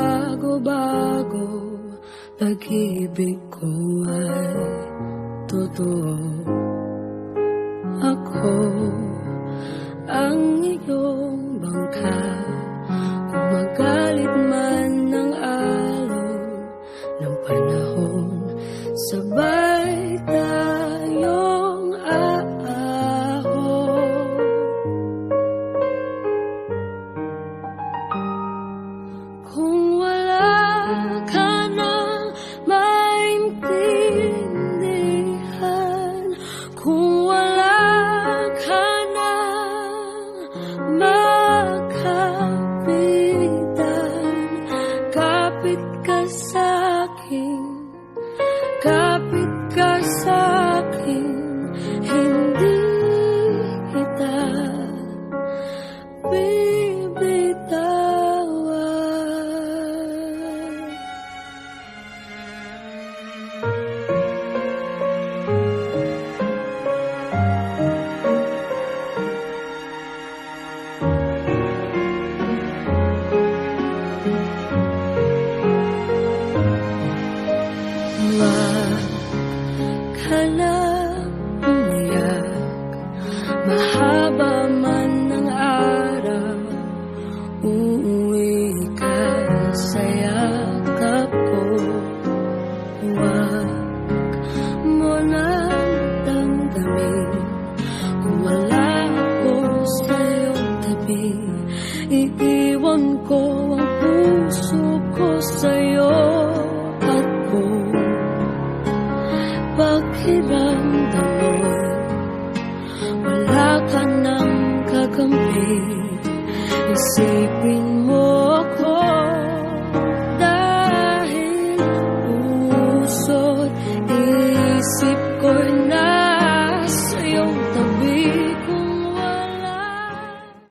bago-bago, pag-ibig ko ay totoo. Ako ang iyong bangka, kung magalit man ng alon ng panahon, sabay tayong aahon. Kung wala ka nang maintindihan, kung wala ka nang makapitan, kapit ka sa'kin, kapit ka sa'kin, hindi kita bibitawan. Huwag ka na umiyak, mahaba man ng araw, uuwi ka sa yakap ko. Huwag mo nang damdamin kung wala ako sa iyong tabi. Iiwan ko ang puso ko sa'yo at kung pakiramdam mo'y wala ka nang kakampi, isipin mo ako